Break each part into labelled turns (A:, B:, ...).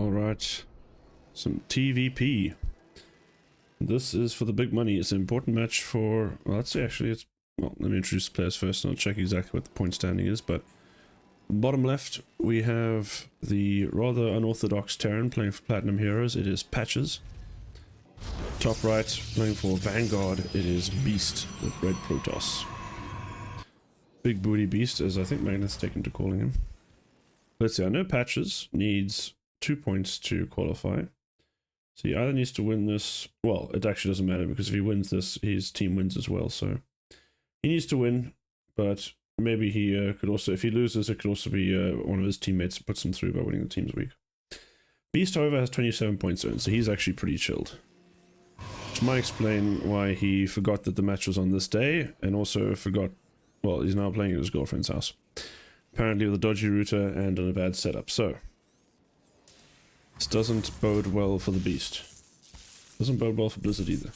A: Alright. Some TVP. This is for the big money. It's an important match for... Well, let's see, actually, it's... Well, let me introduce the players first, and I'll check exactly what the point standing is, but... Bottom left, we have the rather unorthodox Terran playing for Platinum Heroes. It is Patches. Top right, playing for Vanguard, it is Beast, the Red Protoss. Big booty Beast, as I think Magnet's taken to calling him. Let's see, I know Patches needs 2 points to qualify. So he either needs to win this... Well, it actually doesn't matter, because if he wins this, his team wins as well, so... He needs to win, but maybe he could also... If he loses, it could also be one of his teammates puts him through by winning the team's week. Beast, however, has 27 points earned, so he's actually pretty chilled. Which might explain why he forgot that the match was on this day, and also forgot... Well, he's now playing at his girlfriend's house. Apparently with a dodgy router and on a bad setup, so... This doesn't bode well for the Beast. Doesn't bode well for Blizzard either.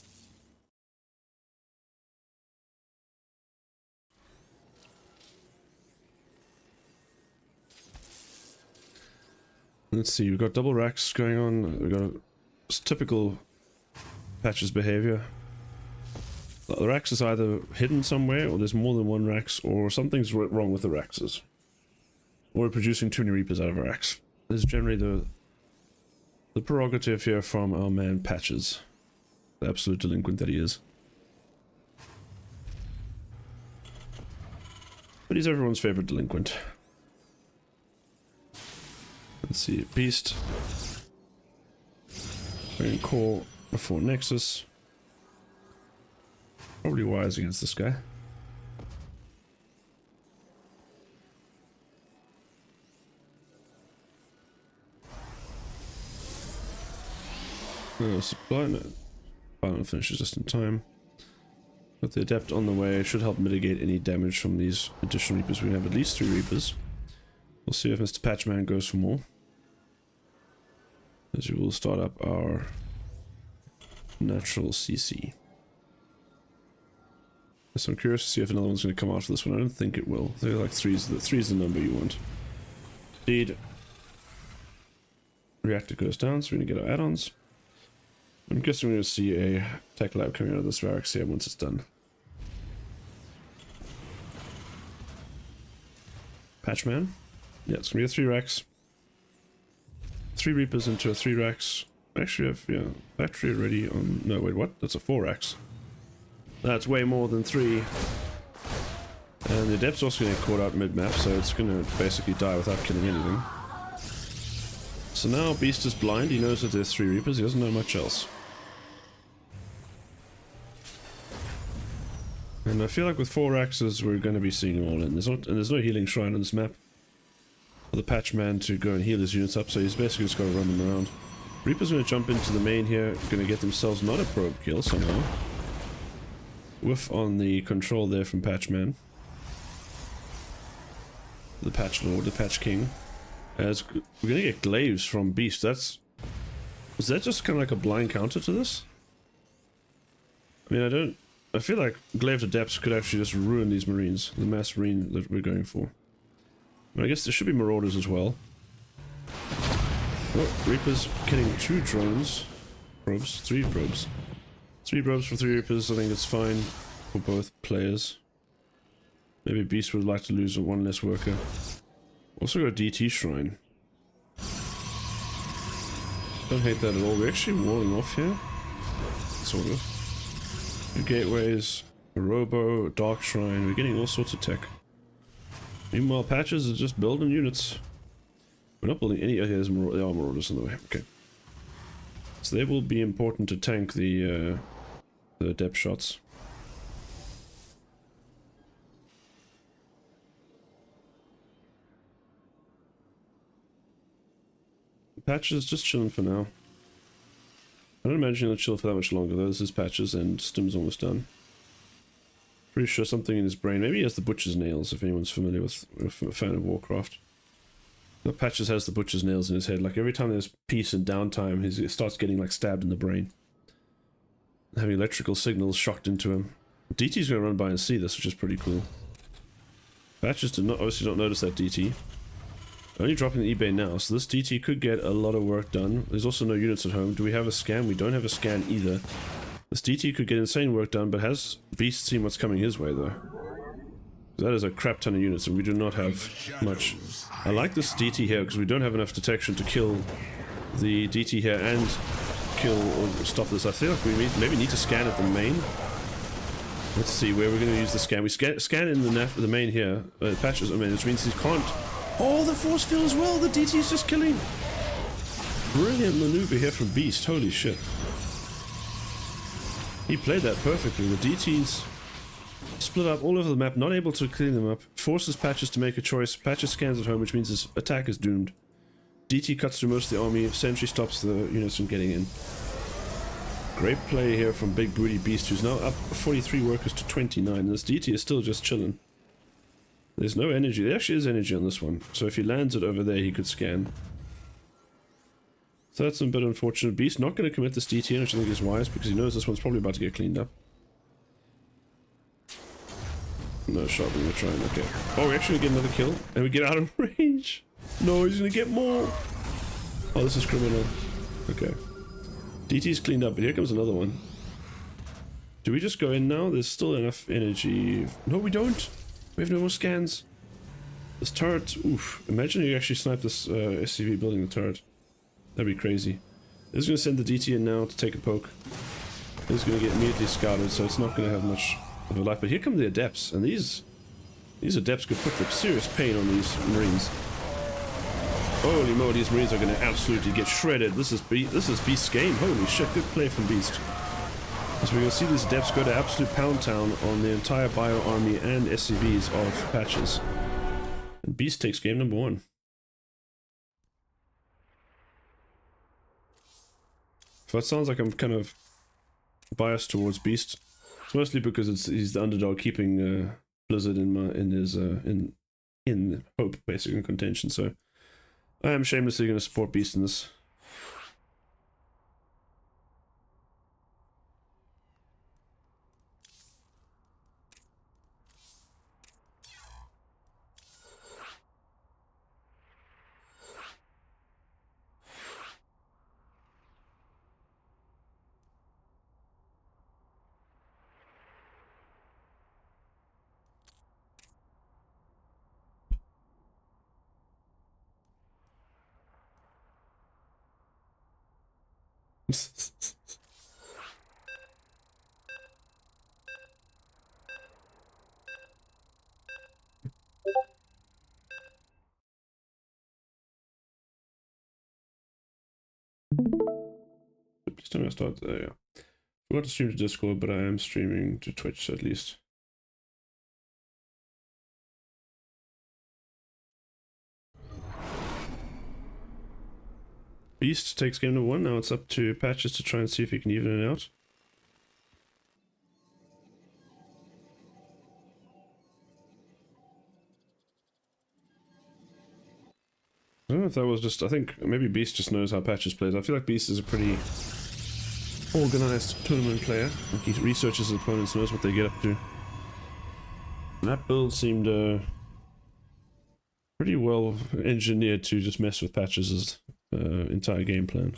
A: Let's see, we've got double racks going on. We've got a typical Patches behavior. The racks is either hidden somewhere, or there's more than one racks, or something's wrong with the raxes. Or we're producing too many Reapers out of our racks. This is generally the prerogative here from our man Patches. The absolute delinquent that he is. But he's everyone's favorite delinquent. Let's see, Beast. Going core before Nexus. Probably wise against this guy. Supply, no. Final finishes just in time. Got the Adept on the way, should help mitigate any damage from these additional Reapers. We have at least 3 Reapers. We'll see if Mr. Patchman goes for more. As we will start up our natural CC. So I'm curious to see if another one's going to come after this one. I don't think it will. They're like 3's the number you want. Indeed. Reactor goes down, so we're going to get our add-ons. I'm guessing we're going to see a tech lab coming out of this Varix here once it's done. Patchman. Yeah, it's going to be a 3 racks. 3 Reapers into a 3 racks. Actually, I have, yeah, factory already on... No, wait, what? That's a 4 racks. That's way more than 3. And the Adept's also going to get caught out mid-map, so it's going to basically die without killing anything. So now Beast is blind, he knows that there's 3 Reapers, he doesn't know much else. And I feel like with 4 axes we're going to be seeing them all in. There's no healing shrine on this map for the Patchman to go and heal his units up, so he's basically just got to run them around. Reaper's going to jump into the main here, going to get themselves not a probe kill somehow. Whiff on the control there from Patchman. The Patch Lord, the Patch King. As we're going to get glaives from Beast. Is that just kind of like a blind counter to this? I mean, I feel like glaives Adepts could actually just ruin these Marines, the mass Marine that we're going for. But I guess there should be Marauders as well. Oh, Reapers killing 2 drones. Probes, 3 probes. 3 probes for 3 Reapers, I think it's fine for both players. Maybe Beast would like to lose 1 less worker. Also got a DT Shrine. Don't hate that at all. We're actually walling off here. Sort of. 2 gateways, a Robo, a Dark Shrine. We're getting all sorts of tech. Meanwhile, Patches is just building units. We're not building any... Okay, there are Marauders on the way. Okay. So they will be important to tank the depth shots. Patches just chilling for now. I don't imagine he'll chill for that much longer though. This is Patches and Stim's almost done. Pretty sure something in his brain. Maybe he has the Butcher's Nails, if anyone's familiar with a fan of Warcraft. The Patches has the Butcher's Nails in his head. Like every time there's peace and downtime, he starts getting like stabbed in the brain. Having electrical signals shocked into him. DT's going to run by and see this, which is pretty cool. Patches did not obviously not notice that DT. Only dropping the eBay now, so this DT could get a lot of work done. There's also no units at home. Do we have a scan? We don't have a scan either. This DT could get insane work done, but has Beast seen what's coming his way, though? That is a crap ton of units, and we do not have much. I like this DT here, because we don't have enough detection to kill the DT here and kill or stop this. I feel like we maybe need to scan at the main. Let's see where we're going to use the scan. We scan in the main here, patches, which means he can't... Oh, the force field as well! The DT is just killing! Brilliant maneuver here from Beast, holy shit. He played that perfectly. The DTs split up all over the map, not able to clean them up, forces Patches to make a choice. Patches scans at home, which means his attack is doomed. DT cuts through most of the army, Sentry stops the units from getting in. Great play here from Big Booty Beast, who's now up 43 workers to 29. This DT is still just chilling. There's no energy. There actually is energy on this one. So if he lands it over there, he could scan. So that's a bit unfortunate. Beast not going to commit this DT, which I think is wise, because he knows this one's probably about to get cleaned up. No shot, we're trying. Okay. Oh, we actually get another kill, and we get out of range. No, he's going to get more. Oh, this is criminal. Okay. DT's cleaned up, but here comes another one. Do we just go in now? There's still enough energy. No, we don't. We have no more scans. This turret, oof. Imagine you actually snipe this SCV building the turret. That'd be crazy. This is going to send the DT in now to take a poke. This is going to get immediately scouted, so it's not going to have much of a life. But here come the adepts, and these adepts could put the serious pain on these marines. Holy moly, these marines are going to absolutely get shredded. This is Beast's game. Holy shit, good play from Beast. So we're going to see these adepts go to absolute pound town on the entire bio army and SCVs of Patches. And Beast takes game number 1. So that sounds like I'm kind of biased towards Beast. It's mostly because he's the underdog, keeping Blizzard in hope, basically, in contention. So I am shamelessly going to support Beast in this. Please tell me I start there, yeah. Forgot to stream to Discord, but I am streaming to Twitch at least. Beast takes game number 1, now it's up to Patches to try and see if he can even it out. I don't know if that was just, I think maybe Beast just knows how Patches plays. I feel like Beast is a pretty organized tournament player. Like he researches his opponents, knows what they get up to. And that build seemed pretty well engineered to just mess with Patches' entire game plan.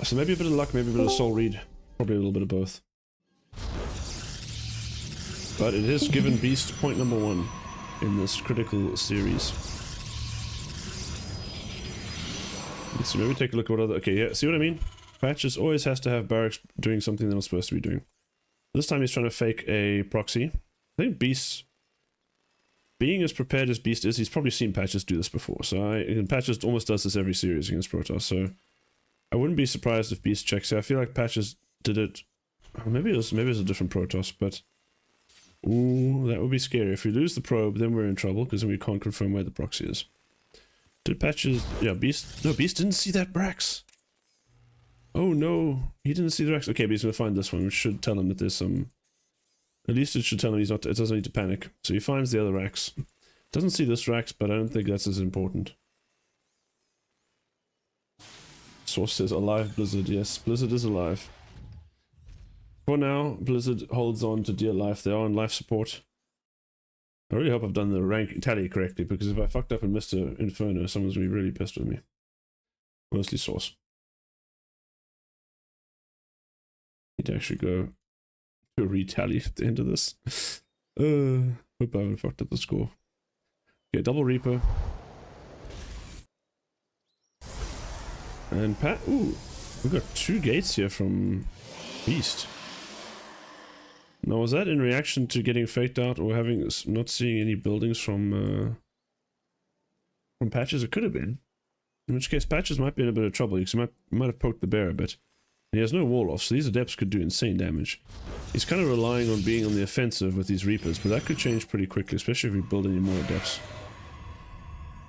A: So maybe a bit of luck, maybe a bit of soul read. Probably a little bit of both. But it has given Beast point number 1 in this critical series. So maybe take a look at what other... Okay, yeah, see what I mean? Patches always has to have barracks doing something they're not supposed to be doing. This time he's trying to fake a proxy. I think Beast... Being as prepared as Beast is, he's probably seen Patches do this before. So Patches almost does this every series against Protoss, so... I wouldn't be surprised if Beast checks it. I feel like Patches did it... Maybe it was a different Protoss, but... Ooh, that would be scary. If we lose the probe, then we're in trouble, because then we can't confirm where the proxy is. Did Patches... Yeah, Beast... No, Beast didn't see that Brax! Oh no, he didn't see the Brax. Okay, but he's gonna find this one, which should tell him that there's some... At least it should tell him he's not... It doesn't need to panic. So he finds the other racks. Doesn't see this racks, but I don't think that's as important. Source says alive Blizzard. Yes, Blizzard is alive. For now, Blizzard holds on to dear life. They are on life support. I really hope I've done the rank tally correctly, because if I fucked up and missed an Inferno, someone's going to be really pissed with me. Mostly Source. Need to actually go to a retally at the end of this. Hope I haven't fucked up the score. Okay, double Reaper. And Pat. Ooh, we've got 2 gates here from Beast. Now, was that in reaction to getting faked out or having not seeing any buildings from Patches? It could have been. In which case, Patches might be in a bit of trouble because he might have poked the bear a bit. And he has no wall off, so these Adepts could do insane damage. He's kind of relying on being on the offensive with these Reapers, but that could change pretty quickly, especially if we build any more Adepts.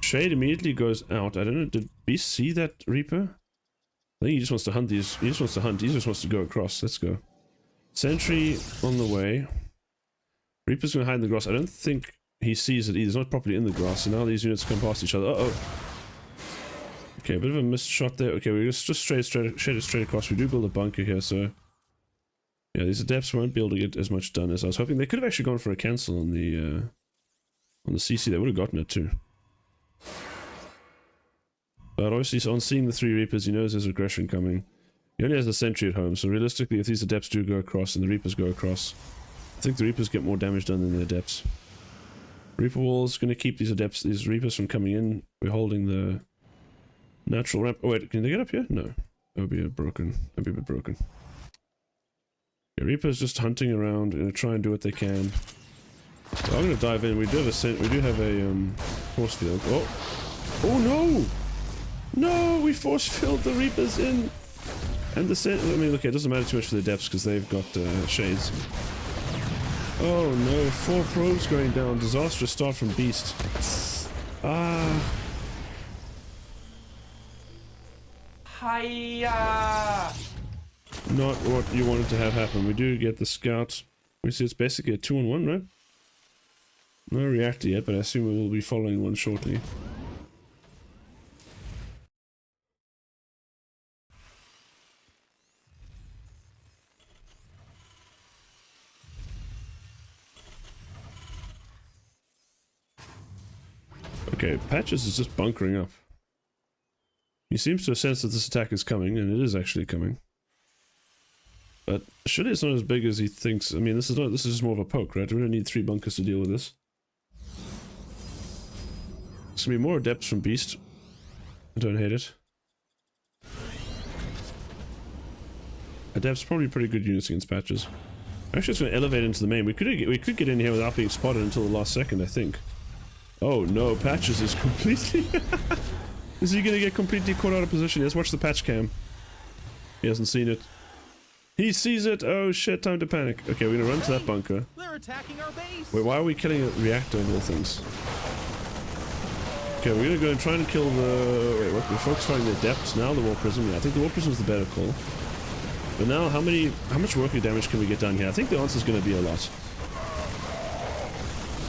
A: Shade immediately goes out. I don't know, did Beast see that Reaper? I think he just wants to hunt these. He just wants to hunt. He just wants to go across. Let's go. Sentry on the way. Reaper's going to hide in the grass. I don't think he sees it either. He's not properly in the grass, so now these units come past each other. Uh-oh. Okay, a bit of a missed shot there. Okay, we're just straight across. We do build a bunker here, so... Yeah, these Adepts won't be able to get as much done as I was hoping. They could have actually gone for a cancel on the CC. They would have gotten it too. But obviously, on seeing the 3 Reapers, he knows there's aggression coming. He only has a sentry at home, so realistically, if these Adepts do go across and the Reapers go across, I think the Reapers get more damage done than the Adepts. Reaper Wall's going to keep these Adepts, these Reapers from coming in. We're holding the natural ramp. Oh wait, can they get up here? No. That would be a bit broken. Yeah, Reaper's just hunting around, going to try and do what they can. So I'm going to dive in. We do have a force field. Oh no! No, we force filled the Reapers in. And the I mean, okay, it doesn't matter too much for the Adepts because they've got shades. Oh no, 4 probes going down. Disastrous start from Beast. Ah. Hiya! Not what you wanted to have happen. We do get the scout. We see it's basically a 2-on-1, right? No reactor yet, but I assume we will be following one shortly. Okay, Patches is just bunkering up. He seems to have sensed that this attack is coming, and it is actually coming. But surely it's not as big as he thinks. I mean, this is just more of a poke, right? We don't need 3 bunkers to deal with this. There's gonna be more Adepts from Beast. I don't hate it. Adepts probably pretty good units against Patches. Actually, it's going to elevate into the main. We could get in here without being spotted until the last second, I think. Oh no, Patches is completely... Is he going to get completely caught out of position? Let's watch the patch cam. He hasn't seen it. He sees it! Oh shit, time to panic. Okay, we're going to run to that bunker.
B: They're attacking our base. Wait,
A: why are we killing a reactor of all things? Okay, we're going to go and try and kill the... Wait, what? We're focused on the Adepts, now the War Prism. Yeah, I think the War Prism is the better call. But now, how much working damage can we get done here? I think the answer is going to be a lot.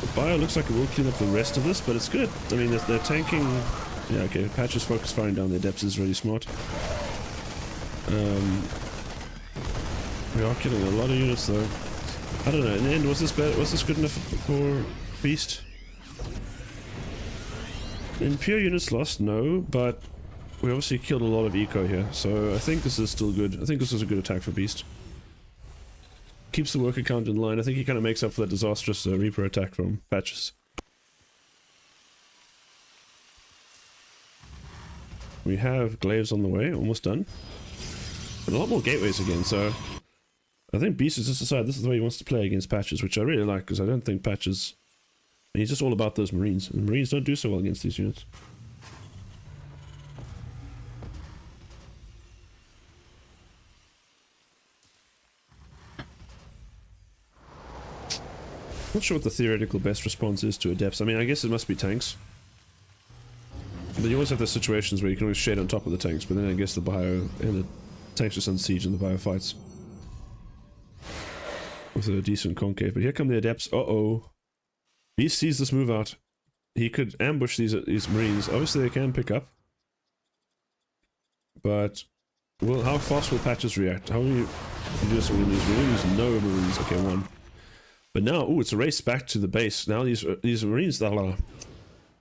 A: The Bio looks like it will clean up the rest of this, but it's good. I mean, they're tanking... Yeah, okay, Patches focus firing down the Adepts is really smart. We are killing a lot of units though. I don't know, in the end, was this good enough for Beast? In pure units lost, no, but we obviously killed a lot of eco here, so I think this is still good. I think this is a good attack for Beast. Keeps the worker count in line. I think he kind of makes up for that disastrous Reaper attack from Patches. We have glaives on the way, almost done. But a lot more gateways again, so... I think Beast has just decided this is the way he wants to play against Patches, which I really like, because I don't think Patches... He's just all about those Marines, and Marines don't do so well against these units. Not sure what the theoretical best response is to Adepts. I mean, I guess it must be tanks. But you always have those situations where you can always shade on top of the tanks, but then I guess the Bio and the tanks just unsiege and the Bio fights. With a decent concave. But here come the Adepts. Uh-oh. Beast sees this move out. He could ambush these Marines. Obviously they can pick up. But how fast will Patches react? How many units will we lose? We'll lose no Marines. Okay, 1. But now, ooh, it's a race back to the base. Now these Marines, these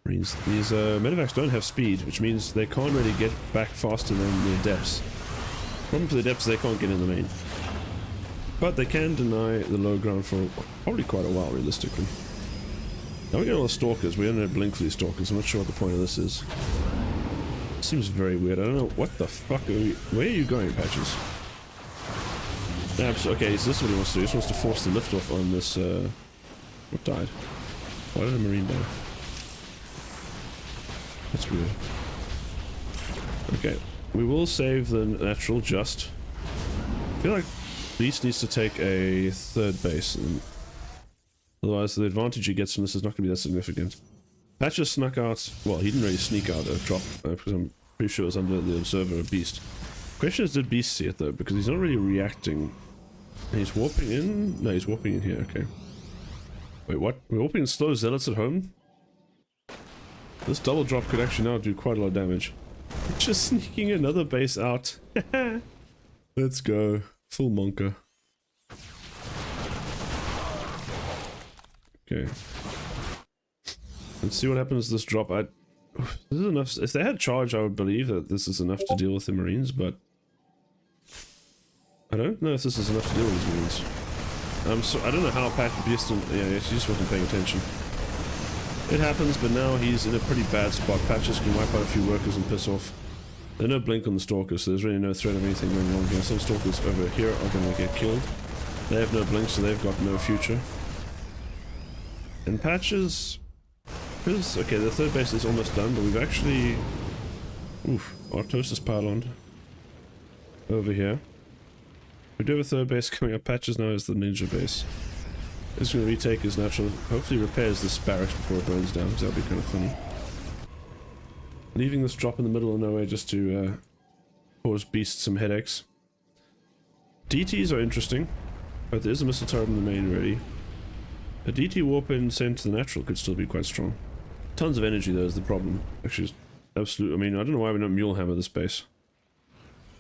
A: medevacs don't have speed, which means they can't really get back faster than the Adepts. Problem for the Adepts, they can't get in the main. But they can deny the low ground for probably quite a while, realistically. Now we get all the Stalkers. We don't have blink for these Stalkers. I'm not sure what the point of this is. Seems very weird. I don't know what the fuck are we... Where are you going, Patches? Okay, so this is what he wants to do. He just wants to force the lift off on this, what died? Why did a Marine die? That's weird. Okay, we will save the natural just. I feel like Beast needs to take a third base, and otherwise the advantage he gets from this is not going to be that significant. Patches snuck out, well, he didn't really sneak out a drop, because I'm pretty sure it was under the observer of Beast. Question is, did Beast see it though? Because he's not really reacting. And he's warping in? No, he's warping in here, okay. Wait, what? We're warping in slow zealots at home? This double drop could actually now do quite a lot of damage. Just sneaking another base out. Let's go. Full monker. Okay. Let's see what happens to this drop. This is enough. If they had charge, I would believe that this is enough to deal with the Marines, but I don't know if this is enough to deal with these Marines. I don't know how Pat Beeston... Yeah, he just wasn't paying attention. It happens, but now he's in a pretty bad spot. Patches can wipe out a few workers and piss off. There's no blink on the Stalkers, so there's really no threat of anything going wrong here. Some Stalkers over here are going to get killed. They have no blink, so they've got no future. And Patches... Okay, the third base is almost done, but we've actually... Oof, Artosis pylon over here. We do have a third base coming up. Patches now is the ninja base. It's going to retake his natural... Hopefully repairs this barracks before it burns down, because that would be kind of funny. Leaving this drop in the middle of nowhere just to cause Beast some headaches. DTs are interesting, but there's a missile turret in the main already. A DT warp in sent to the natural could still be quite strong. Tons of energy though is the problem. Actually, absolute. I mean, I don't know why we don't mule hammer this base.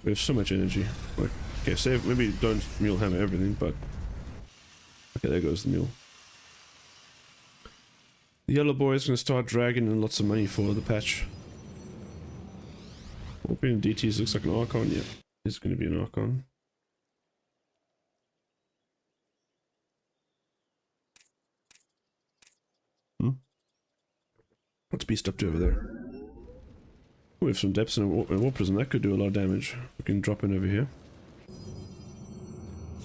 A: We have so much energy. Like, okay, save. Maybe don't mule hammer everything, but okay, there goes the mule. The yellow boy is going to start dragging in lots of money for the patch. Warping DTs looks like an Archon. Yeah, it's going to be an Archon. What's Beast up to over there? We have some depths in a warp prism. That could do a lot of damage. We can drop in over here.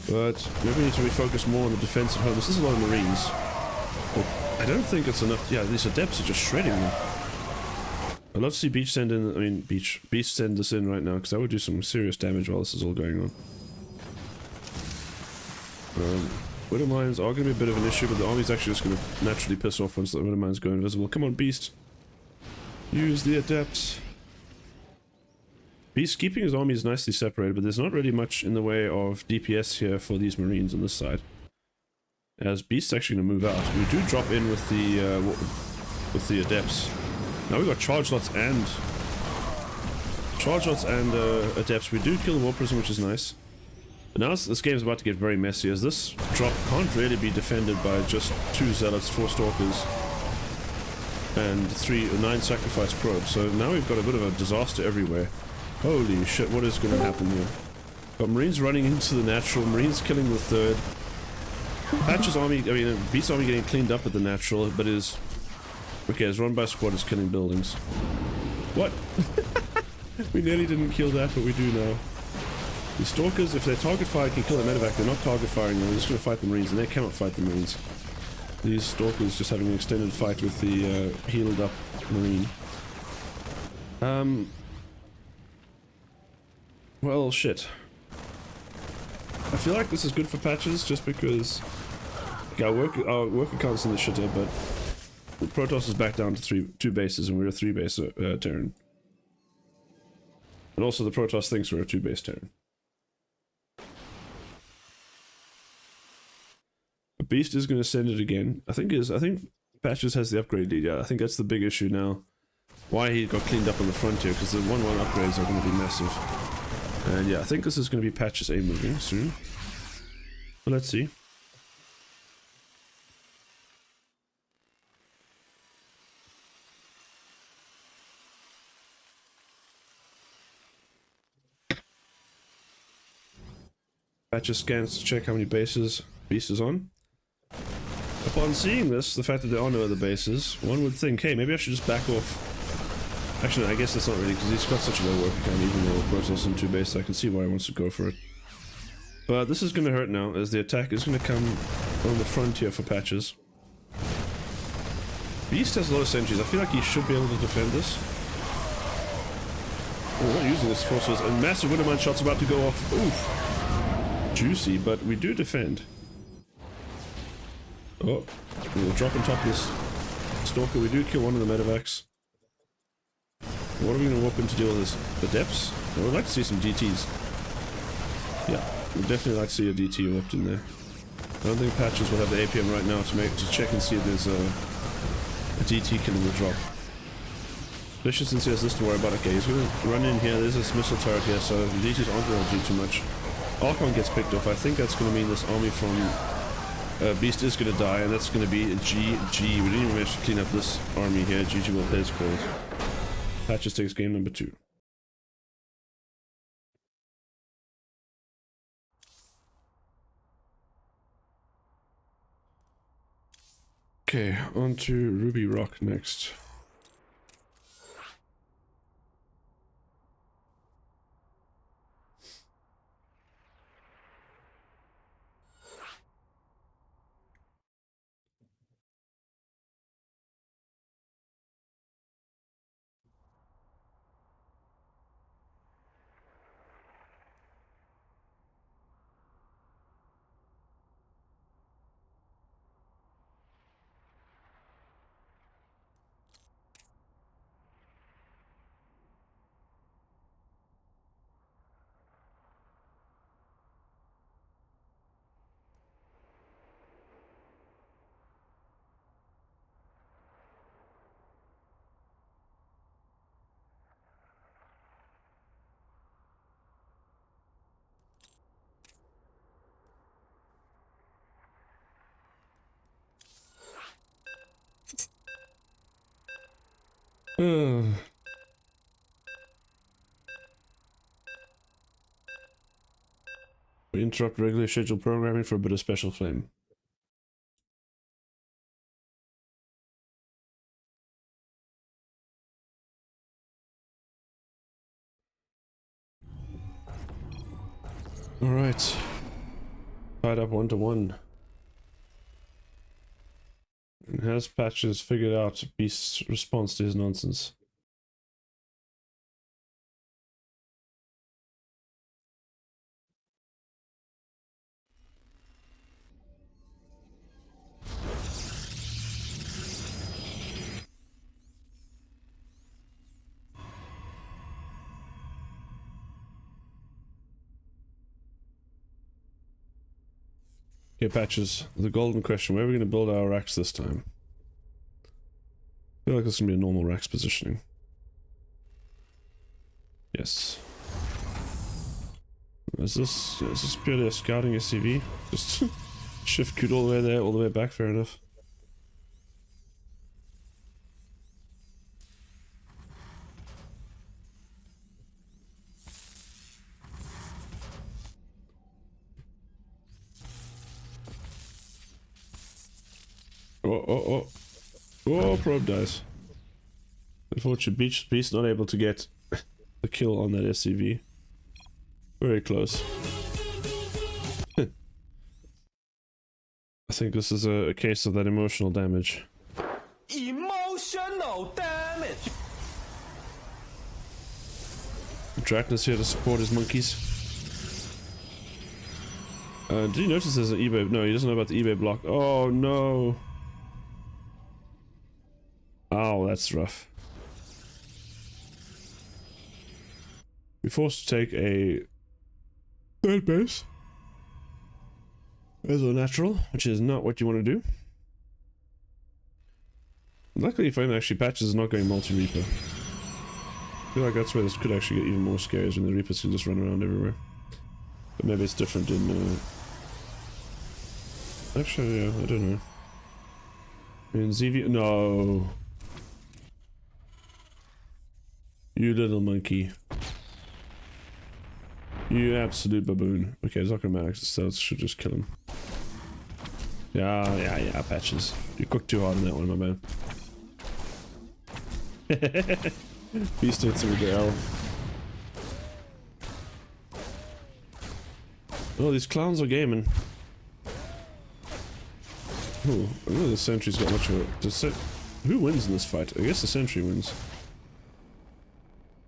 A: But maybe we need to refocus more on the defense at home. This is a lot of Marines. But I don't think it's enough. Yeah, these Adepts are just shredding them. I'd love to see Beast send in. I mean, Beast send this in right now, because that would do some serious damage while this is all going on. Widow mines are going to be a bit of an issue, but the army's actually just going to naturally piss off once the Widow mines go invisible. Come on, Beast. Use the Adepts. Beast keeping his army is nicely separated, but there's not really much in the way of DPS here for these Marines on this side. As Beast's actually going to move out. We do drop in with the Adepts. Now we've got charge lots and Adepts. We do kill the War Prism, which is nice. But now this game's about to get very messy, as this drop can't really be defended by just 2 Zealots, 4 Stalkers, and 9 Sacrifice Probes. So now we've got a bit of a disaster everywhere. Holy shit, what is going to happen here? Got Marines running into the natural, Marines killing the third. Patch's army, I mean, Beast's army getting cleaned up at the natural, but is... Okay, his run by squad is killing buildings. What? We nearly didn't kill that, but we do now. The Stalkers, if they're target fired, can kill the medevac. They're not target firing, they're just going to fight the Marines, and they cannot fight the Marines. These Stalkers just having an extended fight with the healed up Marine. Well, shit. I feel like this is good for Patches, just because... Okay, our worker count's in the shitter, but... The Protoss is back down to 2 bases, and we're a 3-base Terran. And also the Protoss thinks we're a 2-base Terran. Beast is going to send it again. I think Patches has the upgrade lead. Yeah, I think that's the big issue now. Why he got cleaned up on the frontier, because the 1-1 upgrades are going to be massive. And yeah, I think this is going to be Patches A moving soon. But let's see. Patches scans to check how many bases Beast is on. Upon seeing this, the fact that there are no other bases, one would think, hey, maybe I should just back off. Actually, no, I guess that's not really, because he's got such a low worker count, even though Brotos on 2 bases, I can see why he wants to go for it. But this is going to hurt now, as the attack is going to come on the frontier for Patches. Beast has a lot of sentries. I feel like he should be able to defend this. Oh, we're not using this forces, and massive Widowmine shot's about to go off. Oof. Juicy, but we do defend. Oh, we'll drop on top of this Stalker. We do kill one of the medevacs. What are we going to warp in to deal with this? The depths? I would like to see some DTs. Yeah, we'd definitely like to see a DT warped in there. I don't think Patches will have the APM right now to check and see if there's a DT killing the drop. Especially since he has this to worry about. Okay, he's going to run in here. There's this missile turret here, so the DTs aren't going to do too much. Archon gets picked off. I think that's going to mean this army from Beast is going to die, and that's going to be GG. We didn't even manage to clean up this army here. GG well played, called. Patches takes game number 2. Okay, on to Ruby Rock next. We interrupt regularly scheduled programming for a bit of special flame. Alright. Tied up 1-1. And has Patches figured out Beast's response to his nonsense? Okay, Patches, the golden question, where are we going to build our racks this time? I feel like this is going to be a normal racks positioning. Yes. Is this purely a scouting SCV? Just shift queued all the way there, all the way back, fair enough. Oh, probe dies. Unfortunately, Beast not able to get the kill on that SCV. Very close. I think this is a case of that emotional damage.
B: Emotional damage!
A: Dratnus here to support his monkeys. Did you notice there's an eBay? No, he doesn't know about the eBay block. Oh no! Ow, that's rough. We're forced to take a third base as a natural, which is not what you want to do. Luckily for him, actually, Patches is not going multi-Reaper. I feel like that's where this could actually get even more scary, when the Reapers can just run around everywhere. But maybe it's different in... Actually, yeah, I don't know. In ZV... No! You little monkey. You absolute baboon. Okay, it's not gonna matter, so it should just kill him. Yeah, Patches. You cooked too hard on that one, my man. Beast hits him with the L. Oh, these clowns are gaming. Ooh, I don't know the sentry's got much of a... Who wins in this fight? I guess the sentry wins.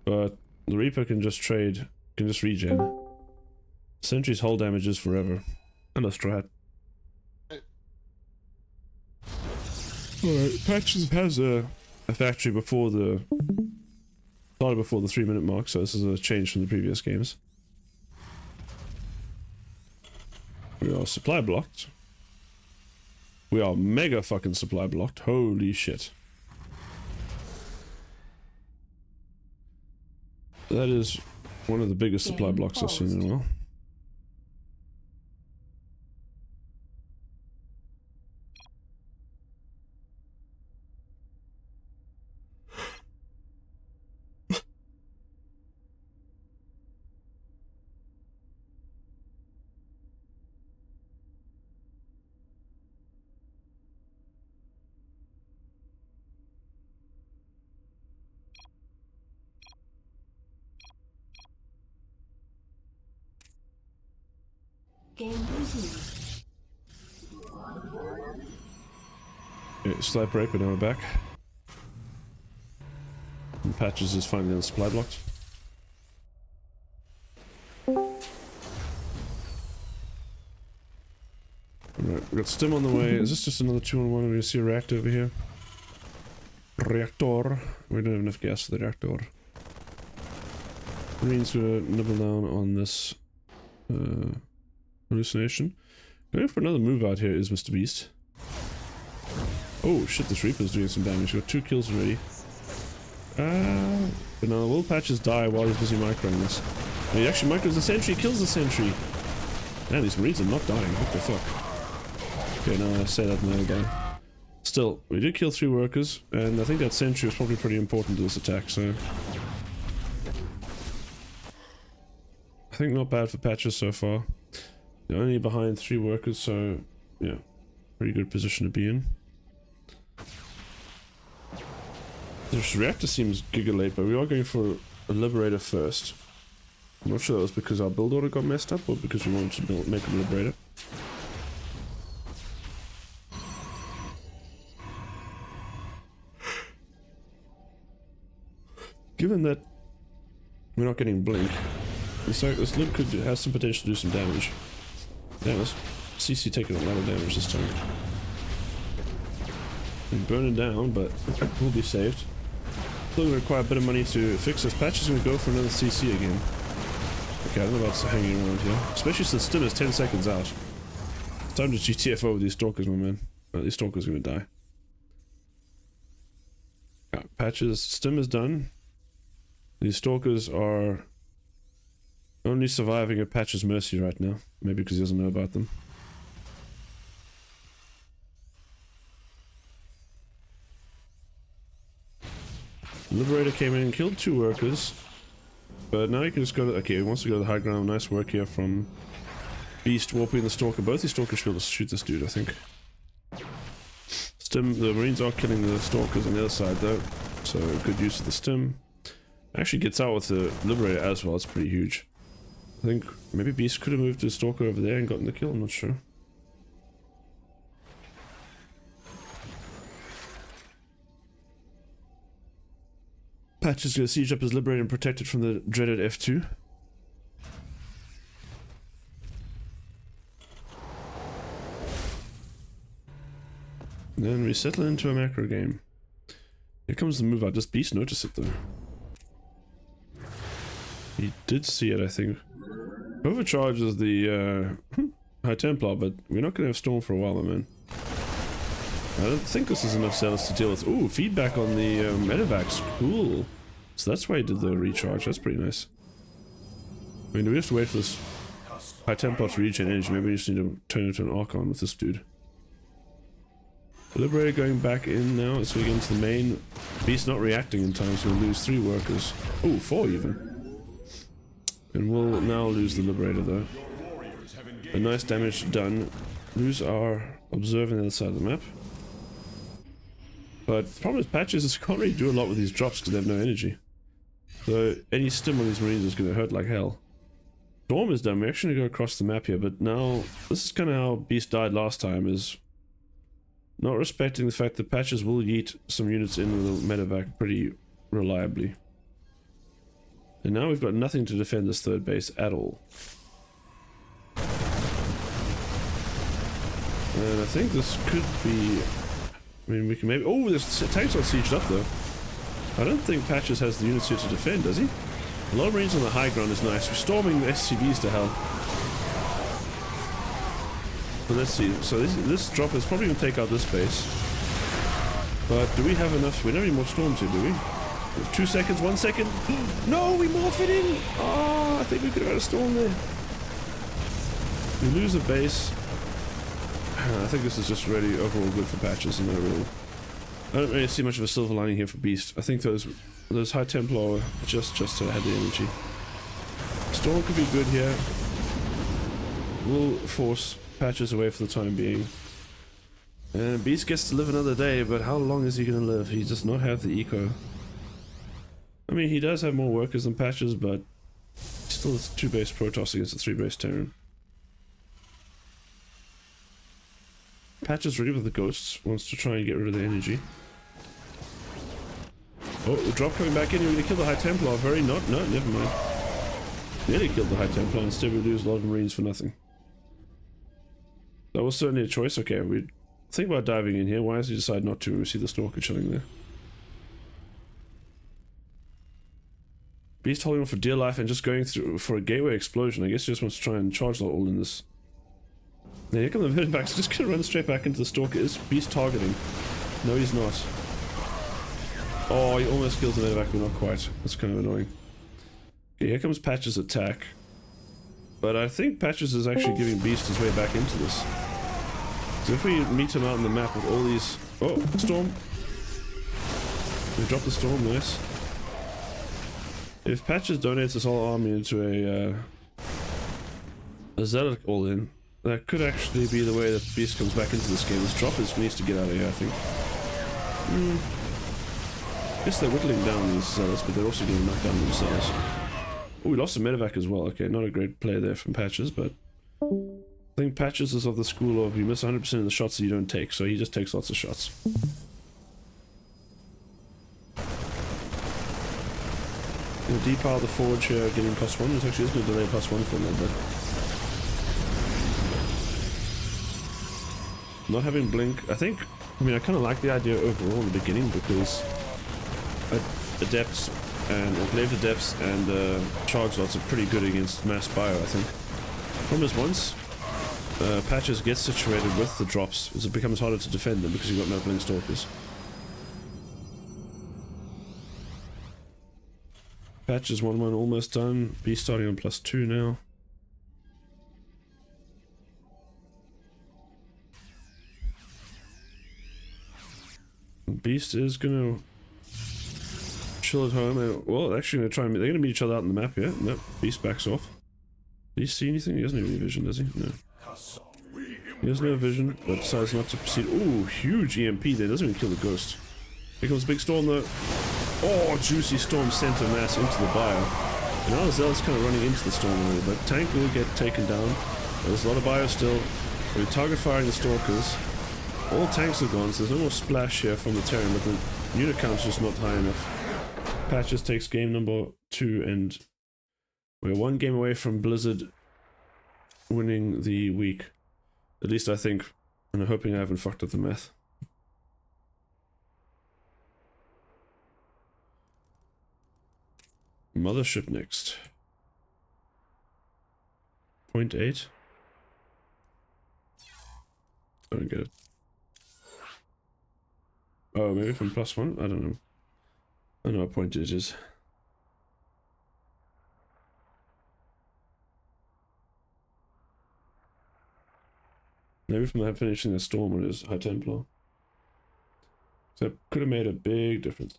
A: But the Reaper can just trade, can just regen. Sentry's hull damage is forever. And a strat. Alright, Patches has a factory before the... started before the 3-minute mark, so this is a change from the previous games. We are supply blocked. We are mega fucking supply blocked. Holy shit. That is one of the biggest supply blocks I've seen in a while.
B: Game resumed.
A: Okay, slight break, but now we're back. And Patches is finally on supply blocked. Alright, we got Stim on the way. Is this just another 2-on-1? We see a reactor over here. Reactor. We don't have enough gas for the reactor. Marines will nibble down on this hallucination. Going for another move out here is Mr. Beast. Oh shit, this Reaper's doing some damage. We've got 2 kills already. But now will Patches die while he's busy microing this? And he actually micros the sentry, kills the sentry. Man, these Marines are not dying. What the fuck? Okay, now I say that and they'll die. Still, we did kill 3 workers, and I think that sentry was probably pretty important to this attack, so... I think not bad for Patches so far. They're only behind 3 workers, so yeah, pretty good position to be in. This reactor seems giga late, but we are going for a Liberator first. I'm not sure that was because our build order got messed up or because we wanted to make a Liberator. Given that we're not getting Blink, this Lib could has some potential to do some damage. Yeah, this CC taking a lot of damage this time. And burning down, but we'll be saved. Still gonna require a bit of money to fix this. Patch is gonna go for another CC again. Okay, I don't know about hanging around here. Especially since Stim is 10 seconds out. It's time to GTFO with these Stalkers, my man. These Stalkers are gonna die. Yeah, Patches, Stim is done. These Stalkers are only surviving at Patch's mercy right now. Maybe because he doesn't know about them. Liberator came in and killed 2 workers. But now you can just go to... Okay, he wants to go to the high ground. Nice work here from Beast, warping the Stalker. Both these Stalkers should be able to shoot this dude, I think. Stim, the Marines are killing the Stalkers on the other side though. So good use of the Stim. Actually gets out with the Liberator as well. It's pretty huge. I think maybe Beast could have moved the Stalker over there and gotten the kill. I'm not sure. Patch is going to siege up his Liberator and protect it from the dreaded F2. And then we settle into a macro game. Here comes the move out. Does Beast notice it though? He did see it, I think. Overcharges the High Templar, but we're not going to have Storm for a while, man. I don't think this is enough cells to deal with. Ooh, feedback on the medevacs. Cool. So that's why he did the recharge. That's pretty nice. I mean, do we have to wait for this High Templar to regen energy? Maybe we just need to turn it to an Archon with this dude. Liberator going back in now. Let's go into the main. Beast not reacting in time, so we'll lose 3 workers. Ooh, 4 even. And we'll now lose the Liberator though. A nice damage done. Lose our Observer on the other side of the map. But the problem with Patches is you can't really do a lot with these drops because they have no energy. So any stim on these Marines is going to hurt like hell. Storm is done. We're actually going to go across the map here, but now this is kind of how Beast died last time, is not respecting the fact that Patches will yeet some units in with a medevac pretty reliably. And now we've got nothing to defend this third base at all. And I think this could be... I mean, we can maybe... Oh, this tank's not sieged up though. I don't think Patches has the units here to defend, does he? A lot of Marines on the high ground is nice. We're storming the SCVs to hell. But let's see. So this drop is probably going to take out this base. But do we have enough? We don't have any more storms here, do we? 2 seconds, 1 second. No, we morph it in! Oh, I think we could have had a storm there. We lose a base. I think this is just really overall good for Patches, and I don't really see much of a silver lining here for Beast. I think those High Templar just had the energy. Storm could be good here. We'll force Patches away for the time being. And Beast gets to live another day, but how long is he going to live? He does not have the eco. I mean, he does have more workers than Patches, but still it's 2 base Protoss against a 3 base Terran. Patches ready with the ghosts, wants to try and get rid of the energy. Oh, the drop coming back in, we're going to kill the High Templar. Very not, no, never mind. Nearly killed the High Templar, instead we lose a lot of Marines for nothing. That was certainly a choice. Okay, we think about diving in here. Why does he decide not to? We see the Stalker chilling there. Beast holding on for dear life and just going through for a gateway explosion. I guess he just wants to try and charge that all in this. Now here come the Villain so just gonna run straight back into the Stalker. Is Beast targeting? No, he's not. Oh, he almost kills the medevac, but not quite. That's kind of annoying. Okay, here comes Patches' attack. But I think Patches is actually giving Beast his way back into this. So if we meet him out on the map with all these... Oh, Storm! We drop the Storm, nice. If Patches donates this whole army into a Zealot all-in, that could actually be the way that Beast comes back into this game. This drop needs to get out of here, I think. I guess they're whittling down these Zealots, but they're also getting knocked down themselves. Oh, we lost a medevac as well. Okay, not a great play there from Patches, but I think Patches is of the school of you miss 100% of the shots that you don't take, so he just takes lots of shots. Gonna depile the forge here, getting +1. It actually is going to delay +1 for a little bit. Not having blink, I mean I kind of like the idea overall in the beginning because Adepts and Enclave Adepts and Charge Lots are pretty good against mass bio, I think. Problem is once Patches gets situated with the drops, it becomes harder to defend them because you've got no blink stalkers. Patches 1-1 almost done. Beast starting on +2 now. Beast is gonna chill at home and, well, actually gonna try and they're gonna meet each other out on the map here. Nope, Beast backs off. Did he see anything? He doesn't have any vision, does he? No. He has no vision, but decides not to proceed. Ooh, huge EMP there, doesn't even kill the ghost. Here comes a big storm though. Oh, juicy storm center mass into the bio. And now the Zealot's kind of running into the storm a little bit. Tank will get taken down. There's a lot of bio still. We're target firing the Stalkers. All tanks are gone, so there's no more splash here from the Terran, but the unit count's just not high enough. Patches takes game number 2, and we're 1 game away from Blizzard winning the week. At least I think, and I'm hoping I haven't fucked up the math. Mothership next. 0.8. I don't get it. Oh, maybe from +1? I don't know. I don't know what point it is. Maybe from that finishing the storm when it was High Templar. So it could have made a big difference.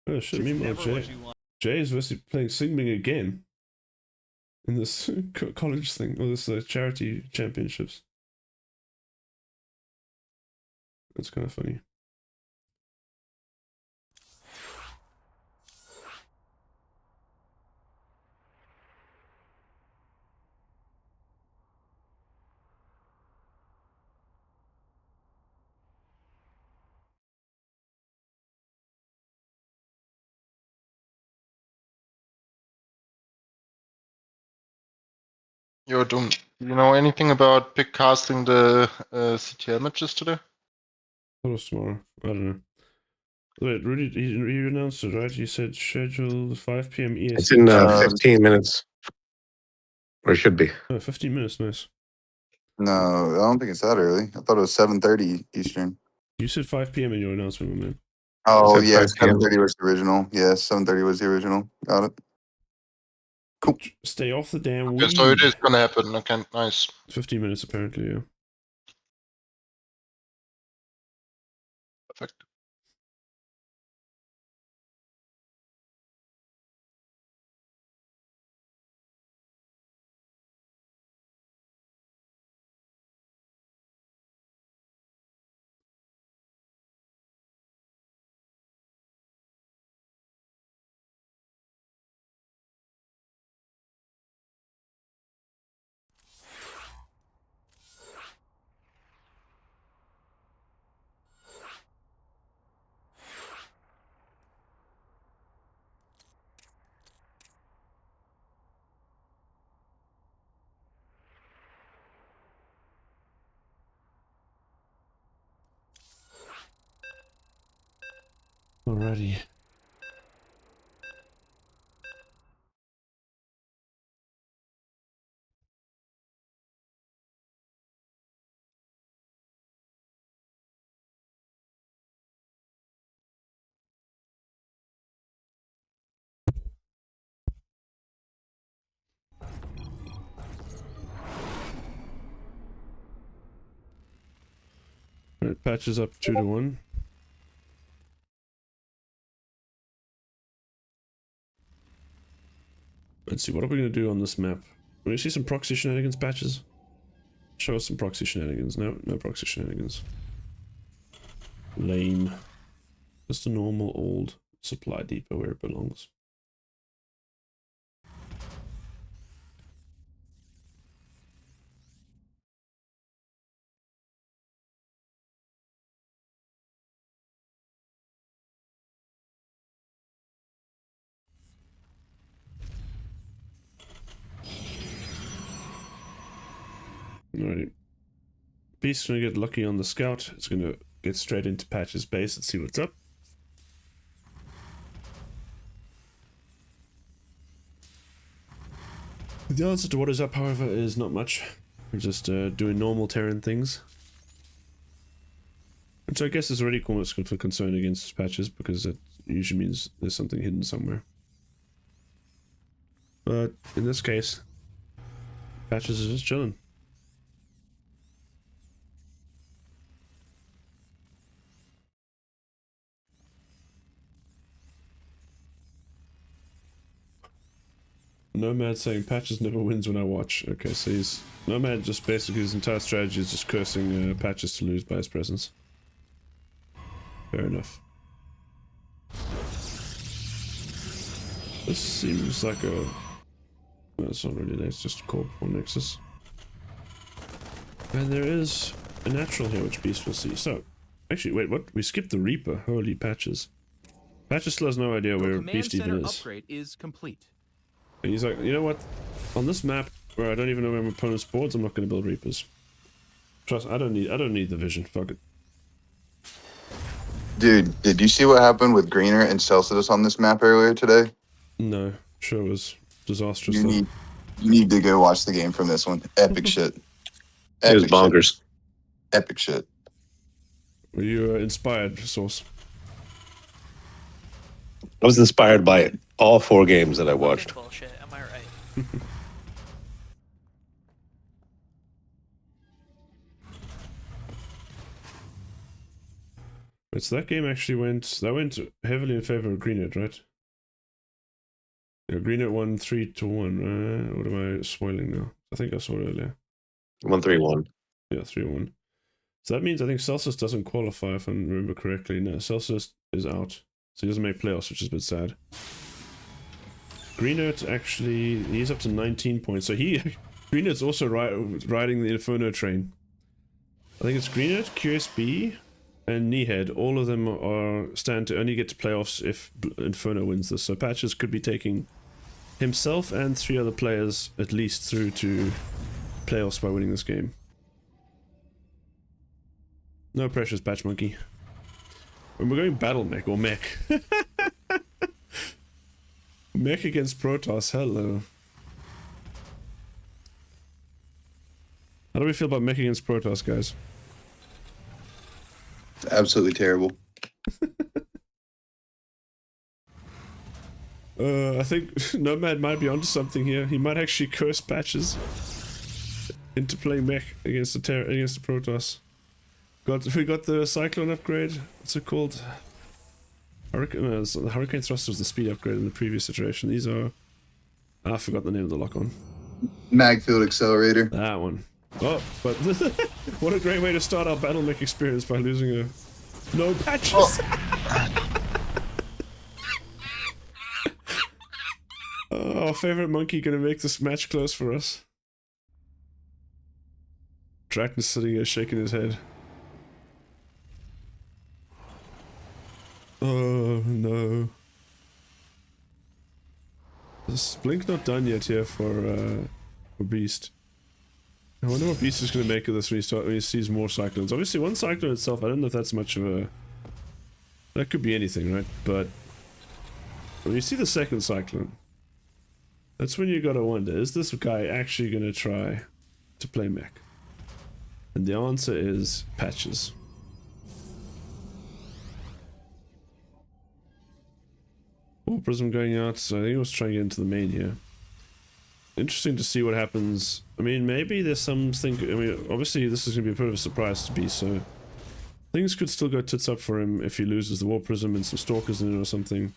A: Oh shit, meanwhile Jay is basically playing Singming again in this college thing, or this charity championships. That's kind of funny.
C: Yo, do you know anything about pick casting the CTL matches today?
A: That was tomorrow. I don't know. Wait, Rudy, you announced it, right? You said scheduled 5 p.m. EST.
D: It's in 15 minutes. Or it should be.
A: Oh, 15 minutes, nice.
E: No, I don't think it's that early. I thought it was 7:30 Eastern.
A: You said 5 p.m. in your announcement, my man.
E: Oh
D: Said
E: yeah,
D: 5 p.m.
E: 7:30 was the original. Yeah, 7:30 was the original. Got it. Cool.
A: Stay off the damn
C: Okay,
A: weed.
C: so it is gonna happen. Okay, nice.
A: 15 minutes apparently, yeah.
C: Perfect.
A: Alrighty. Alright, patches up 2-1. Let's see, what are we going to do on this map? Will you see some proxy shenanigans, patches? Show us some proxy shenanigans. No, no proxy shenanigans. Lame. Just a normal old supply depot where it belongs. Alrighty. Beast's gonna get lucky on the scout. It's gonna get straight into Patch's base and see what's up. The answer to what is up, however, is not much. We're just doing normal Terran things. Which I guess is already cause for concern against Patches, because it usually means there's something hidden somewhere. But in this case, Patches is just chilling. Nomad saying Patches never wins when I watch. Okay, so he's... Nomad just basically, his entire strategy is just cursing Patches to lose by his presence. Fair enough. This seems like a... No, it's not really there, it's just a core before Nexus. And there is a natural here, which Beast will see. So, actually, wait, what? We skipped the Reaper. Holy Patches. Patches still has no idea where Beast even is.
F: Upgrade is complete.
A: And he's like, you know what? On this map, where I don't even know where my opponent's boards, I'm not going to build Reapers. Trust, I don't need the vision. Fuck it.
E: Dude, did you see what happened with Greener and Celsius on this map earlier today?
A: No, sure was disastrous.
E: You need to go watch the game from this one. Epic shit.
D: It was
E: Epic
D: bonkers.
E: shit. Epic shit.
A: Were you inspired, Source?
D: I was inspired by all 4 games that I watched.
G: Bullshit, am I right?
A: But so that game actually went heavily in favor of Greenwood, right? Yeah, Greenwood won 3-1. What am I spoiling now? I think I saw it earlier.
D: 1-3-1.
A: Yeah, 3-1. So that means I think Celsius doesn't qualify, if I remember correctly. No, Celsius is out. So he doesn't make playoffs, which is a bit sad. Greenwood actually, he's up to 19 points. So Greenwood's also riding the Inferno train. I think it's Greenwood, QSB, and Kneehead. All of them stand to only get to playoffs if Inferno wins this. So Patches could be taking himself and 3 other players at least through to playoffs by winning this game. No pressures, Patch Monkey. When we're going battle mech or mech. Mech against Protoss, hello. How do we feel about mech against Protoss, guys?
E: It's absolutely terrible.
A: I think Nomad might be onto something here. He might actually curse Patches into playing mech against the Protoss. We got the Cyclone upgrade. What's it called? Hurricane. So the Hurricane Thruster was the speed upgrade in the previous iteration. These are. I forgot the name of the lock-on.
E: Magfield Accelerator.
A: That one. Oh, but what a great way to start our battle mech experience by losing a. No Patches. Oh, our favorite monkey gonna make this match close for us. Drakn's sitting here shaking his head. Oh no. This Blink not done yet here for Beast. I wonder what Beast is going to make of this when he sees more Cyclones. Obviously one Cyclone itself, I don't know if that's much of a... That could be anything, right? But when you see the second Cyclone, that's when you gotta wonder, is this guy actually going to try to play mech? And the answer is Patches. Prism going out, so I think he was trying to get into the main here. Interesting to see what happens. I mean, maybe there's something. I mean, obviously this is going to be a bit of a surprise to Beast, so things could still go tits up for him if he loses the War Prism and some Stalkers in it or something.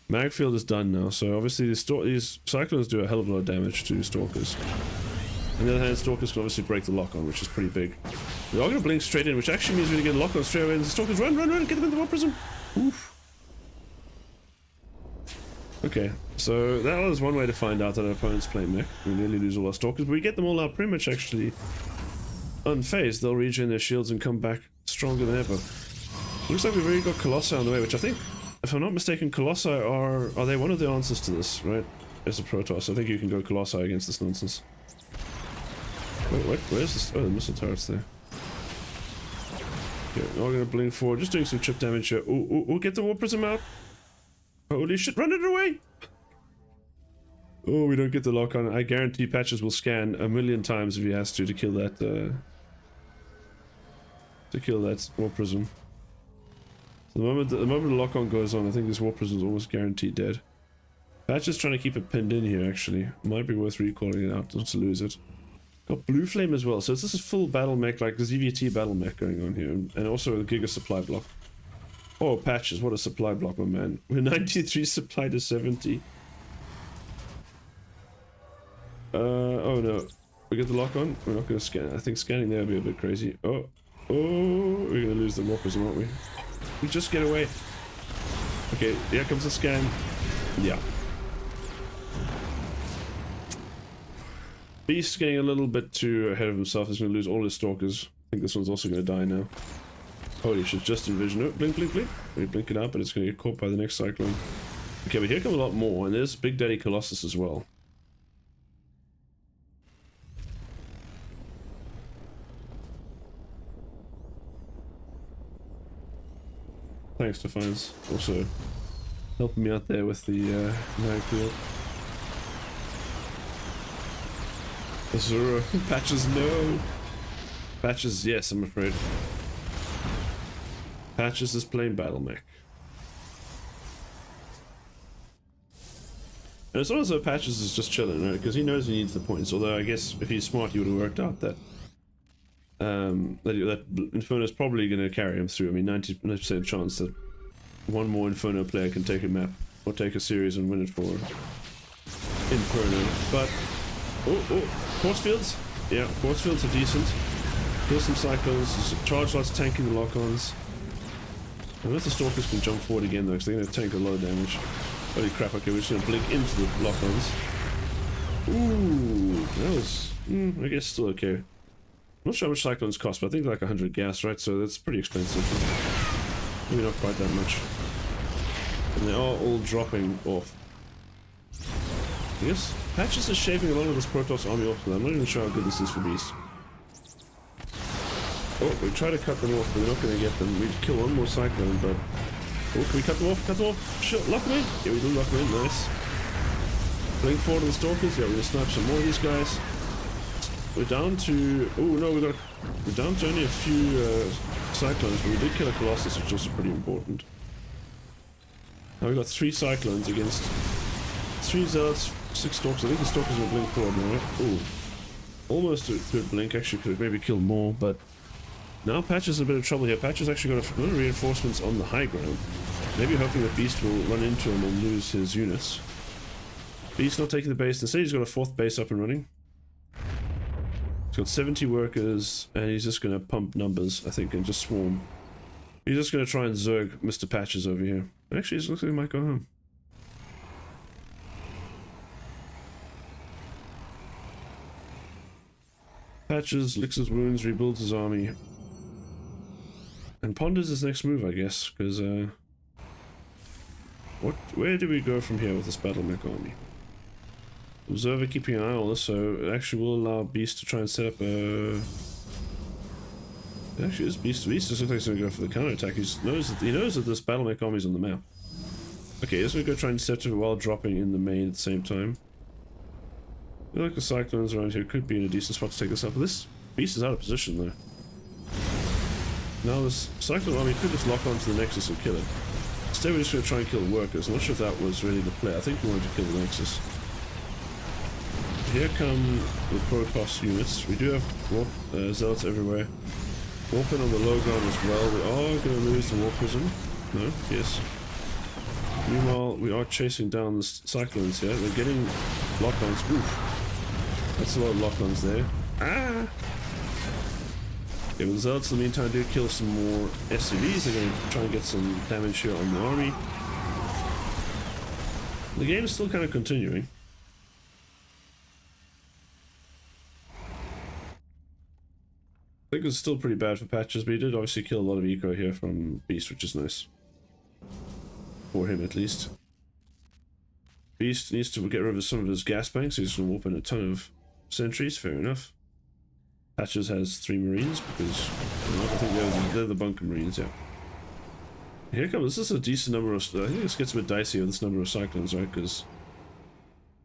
A: Magfield is done now, so obviously these Cyclones do a hell of a lot of damage to Stalkers. On the other hand, Stalkers can obviously break the lock-on, which is pretty big. We're all going to blink straight in, which actually means we're going to get a lock-on straight away, and the Stalkers run, get them in the War Prism! Oof. Okay, so that was one way to find out that our opponent's playing mech. We nearly lose all our Stalkers, but we get them all out pretty much actually unfazed. They'll regen their shields and come back stronger than ever. Looks like we've already got Colossi on the way, which I think, if I'm not mistaken, Colossi are they one of the answers to this, right? As a Protoss, I think you can go Colossi against this nonsense. Wait, what? Where's this? Oh, the missile turret's there. Okay, now we're gonna blink forward, just doing some chip damage here. Ooh, get the War Prism out! Holy shit, run it away! Oh, we don't get the lock on. I guarantee Patches will scan a million times if he has to kill that, War Prism. So the moment the lock on goes on, I think this War Prism is almost guaranteed dead. Patches trying to keep it pinned in here, actually. Might be worth recalling it out, not to lose it. Got Blue Flame as well, so this is full battle mech, like the ZVT battle mech going on here, and also a Giga supply block. Oh, Patches, what a supply block, my man. We're 93 supply to 70. Oh no. We get the lock on? We're not going to scan. I think scanning there would be a bit crazy. Oh, we're going to lose the War Prism, aren't we? We just get away. Okay, here comes the scan. Yeah. Beast getting a little bit too ahead of himself. He's going to lose all his Stalkers. I think this one's also going to die now. Holy shit, just envision it. Blink. We blink it out, but it's going to get caught by the next Cyclone. Okay, but here come a lot more, and there's Big Daddy Colossus as well. Thanks, Defiance. Also helping me out there with the Magfield. Azura. Patches, no! Patches, yes, I'm afraid. Patches is playing battle mech. And it's not as though Patches is just chilling, right? Because he knows he needs the points. Although I guess if he's smart, he would have worked out that that Inferno is probably going to carry him through. I mean, 90% chance that one more Inferno player can take a map or take a series and win it for Inferno. But force fields, yeah, force fields are decent. Kill some cyclones, charge lots tanking the lock-ons. I wonder if the stalkers can jump forward again though, because they're going to tank a lot of damage. Holy crap! Okay, we're just going to blink into the lock-ons. Ooh, that was, I guess still okay. I'm not sure how much cyclones cost, but I think like 100 gas, right? So that's pretty expensive. Maybe not quite that much. And they are all dropping off. I guess Patches is shaving a lot of this Protoss army off, and I'm not even sure how good this is for Beast. Oh, we try to cut them off, but we're not going to get them. We kill one more cyclone, but... Oh, can we cut them off? Cut them off? Sure, lock them in? Yeah, we do lock them in, nice. Blink forward to the stalkers. Yeah, we're going to snipe some more of these guys. We're down to... Oh, no, we're down to only a few cyclones, but we did kill a Colossus, which is also pretty important. Now we've got 3 cyclones against 3 zealots, 6 stalkers. I think the stalkers will blink forward now, right? Oh, almost a good blink. Actually, could have maybe killed more, but now Patches is in a bit of trouble here. Patches actually got a lot of reinforcements on the high ground. Maybe hoping that Beast will run into him and lose his units. Beast not taking the base. Instead, he's got a 4th base up and running. He's got 70 workers, and he's just going to pump numbers, I think, and just swarm. He's just going to try and zerg Mr. Patches over here. Actually, it looks like he might go home. Patches licks his wounds, rebuilds his army. And ponders his next move, I guess, because, where do we go from here with this battle mech army? Observer keeping an eye on this, so it actually will allow Beast to try and set up a... It actually is Beast. Beast just looks like he's going to go for the counterattack. He knows that this battle mech army is on the map. Okay, he's going to go try and set it while dropping in the main at the same time. I feel like the cyclones around here could be in a decent spot to take this up, but this Beast is out of position though. Now this cyclone army could just lock onto the Nexus and kill it. Instead we're just going to try and kill the workers. I'm not sure if that was really the play. I think we wanted to kill the Nexus. Here come the Protoss units. We do have zealots everywhere. Warping on the low ground as well. We are going to lose the Warp Prism. No? Yes. Meanwhile, we are chasing down the cyclones here. They're getting lock-ons. Oof. That's a lot of lock-ons there. Ah! Okay, well, the zealots in the meantime do kill some more SCVs. They're going to try and get some damage here on the army. The game is still kind of continuing. I think it's still pretty bad for Patches, but he did obviously kill a lot of eco here from Beast, which is nice. For him, at least. Beast needs to get rid of some of his gas banks, so he's going to warp in a ton of sentries, fair enough. Patches has 3 marines, because I think they're the bunker marines, yeah. Here comes, this is a decent number of, I think this gets a bit dicey with this number of cyclones, right, because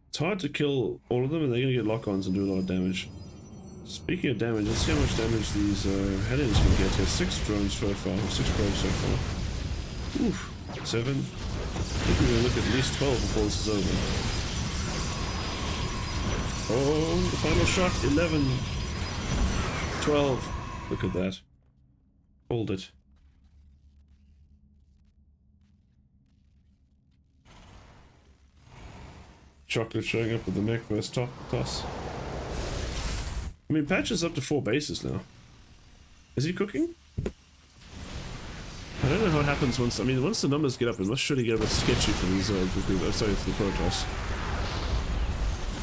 A: it's hard to kill all of them, and they're going to get lock-ons and do a lot of damage. Speaking of damage, let's see how much damage these Hellions can get here. 6 drones so far, 6 probes so far. Oof, 7. I think we're going to look at least 12 before this is over. Oh, the final shot, 11. 12. Look at that. Hold it. Chocolate showing up with the mech first toss. I mean, Patch is up to 4 bases now. Is he cooking? I don't know how it happens once. I mean, once the numbers get up, it must surely get a bit sketchy for these. Sorry, for the Protoss.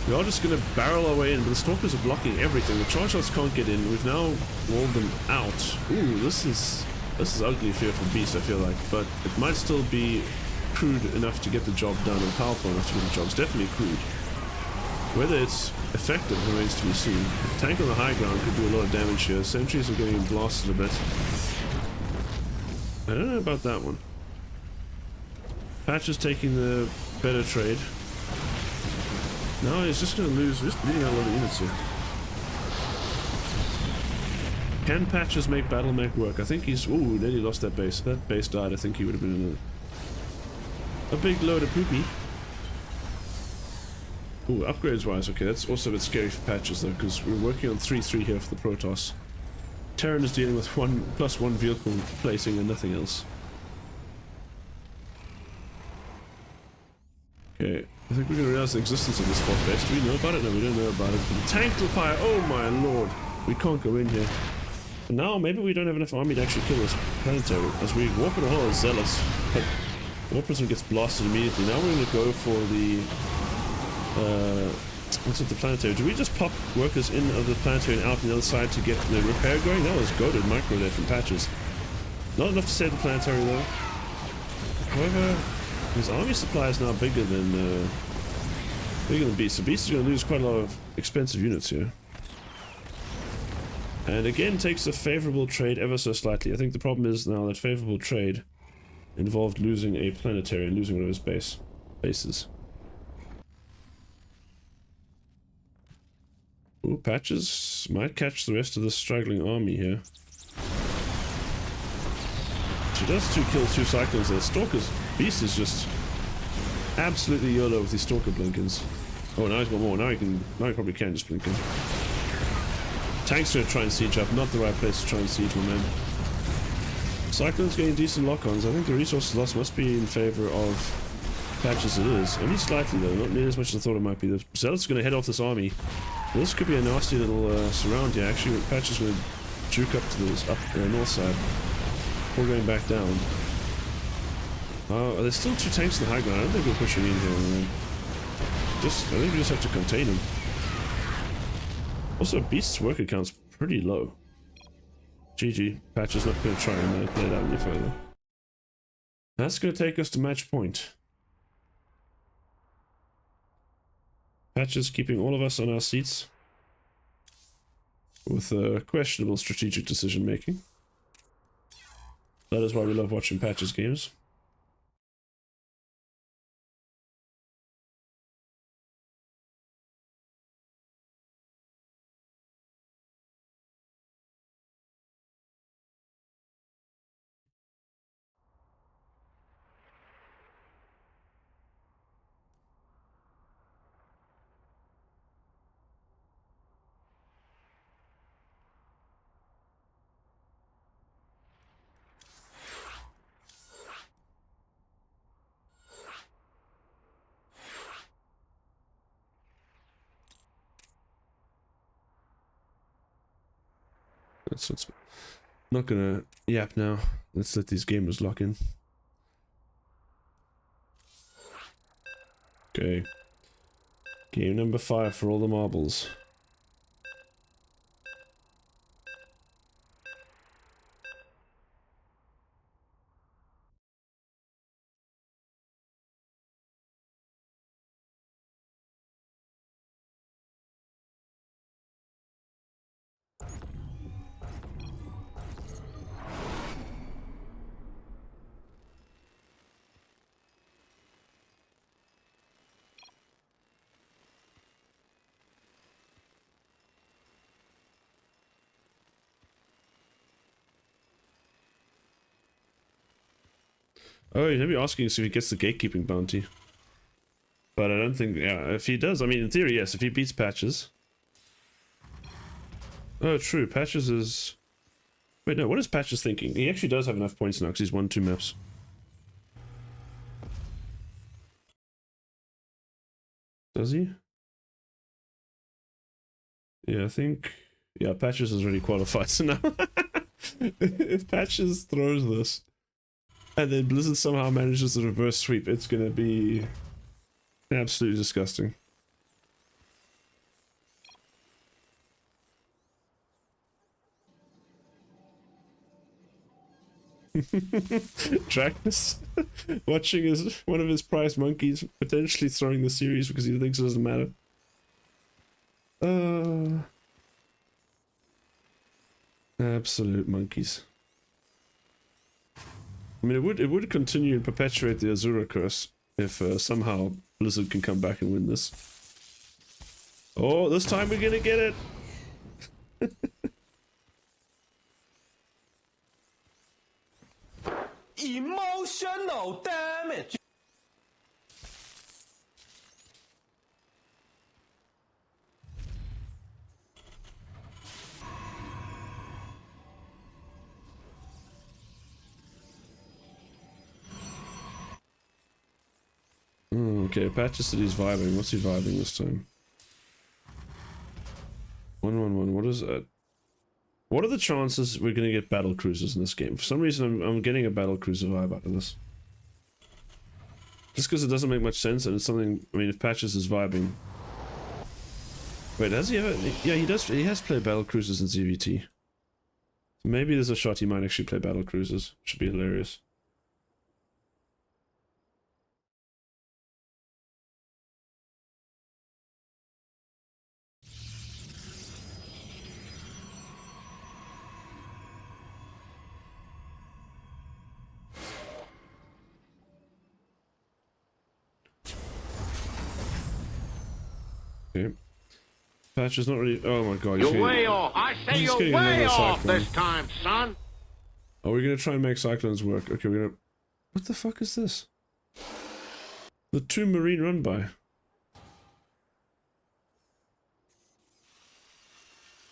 A: We are just going to barrel our way in, but the Stalkers are blocking everything. The charge shots can't get in. We've now walled them out. Ooh, this is ugly fear for Beast, I feel like, but it might still be crude enough to get the job done and powerful enough to get the job. It's definitely crude. Whether it's effective remains to be seen. The tank on the high ground could do a lot of damage here. Sentries are getting blasted a bit. I don't know about that one. Patch is taking the better trade. No, he's just going to lose. We're just bleeding out a lot of units here. Can Patches make battle mech work? I think he's... Ooh, then he lost that base. If that base died, I think he would have been in a big load of poopy. Ooh, upgrades wise, okay, that's also a bit scary for Patches though, because we're working on 3-3 here for the Protoss. Terran is dealing with +1 vehicle placing and nothing else. Okay, I think we're gonna realize the existence of this fourth base. Do we know about it? No, we don't know about it. The tank fire! Oh my lord! We can't go in here. And now maybe we don't have enough army to actually kill this planetary. As we walk in a hole as zealous, but War Prism gets blasted immediately. Now we're gonna go for the what's with the planetary? Do we just pop workers in of the planetary and out on the other side to get the repair going? That was goated micro there from Patches. Not enough to save the planetary though. However, his army supply is now bigger than Beast. So Beast is going to lose quite a lot of expensive units here. And again takes a favorable trade ever so slightly. I think the problem is now that favorable trade involved losing a planetary and losing one of his bases. Ooh, Patches might catch the rest of the struggling army here. She does 2 kills, 2 cyclones there. Stalker's Beast is just absolutely YOLO with his Stalker blinkers. Oh, now he's got more. Now he probably can just blink him. Tank's gonna try and siege up. Not the right place to try and siege, my man. Cyclone's getting decent lock-ons. I think the resources loss must be in favor of Patches. It is. Only slightly though, not nearly as much as I thought it might be. The Zealot's gonna head off this army. This could be a nasty little surround here. Actually, Patches gonna juke up to the north side. We're going back down. There's still 2 tanks in the high ground. I don't think we're pushing in here. Man. I think we just have to contain them. Also, Beast's worker count's pretty low. GG. Patch is not going to try and play it out any further. That's going to take us to match point. Patch is keeping all of us on our seats with questionable strategic decision making. That is why we love watching Patches games. Let's not gonna yap now. Let's let these gamers lock in. Okay. Game number 5 for all the marbles. Oh, he's maybe asking us if he gets the gatekeeping bounty. But I don't think, yeah, if he does, I mean, in theory, yes, if he beats Patches. Oh, true, Patches is... Wait, no, what is Patches thinking? He actually does have enough points now because he's won 2 maps. Does he? Yeah, I think... Yeah, Patches is already qualified, so now... if Patches throws this, and then Blizzard somehow manages the reverse sweep, it's gonna be absolutely disgusting. Dracnus watching one of his prized monkeys potentially throwing the series because he thinks it doesn't matter. Absolute monkeys. I mean, it would continue and perpetuate the Azura curse if somehow Blizzard can come back and win this. Oh, this time we're gonna get it!
F: Emotional damage.
A: Oh, okay, Patches said he's vibing. What's he vibing this time? 111. What is that? What are the chances we're gonna get battle cruisers in this game? For some reason, I'm getting a battle cruiser vibe out of this. Just because it doesn't make much sense, and it's something. I mean, if Patches is vibing. Wait, has he ever? Yeah, he does. He has played battle cruisers in ZVT. Maybe there's a shot he might actually play battle cruisers. Should be hilarious. Okay. Patch is not really. Oh my god.
G: You're way off. I say you're way off this time, son.
A: Oh, we're gonna try and make cyclones work. Okay, we're gonna. What the fuck is this? The 2 marine run by.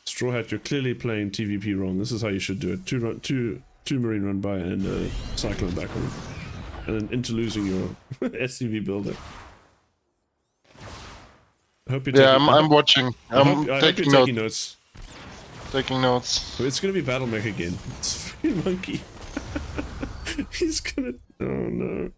A: Straw Hat, you're clearly playing TVP wrong. This is how you should do it. Two marine run by and cyclone back on, and then interlosing your SCV builder. I hope you're
C: Yeah,
A: taking,
C: I'm watching.
A: I hope you're taking notes.
C: Taking notes.
A: It's gonna be Battle Mech again. It's fucking monkey. He's gonna. Oh no.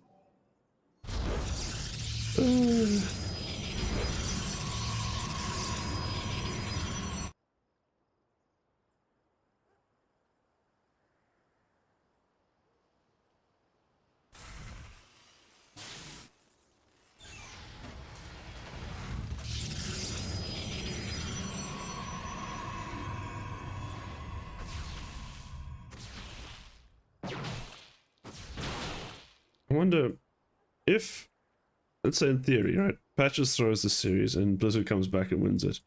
A: I wonder if, let's say in theory, right? Patches throws this series and Blizzard comes back and wins it.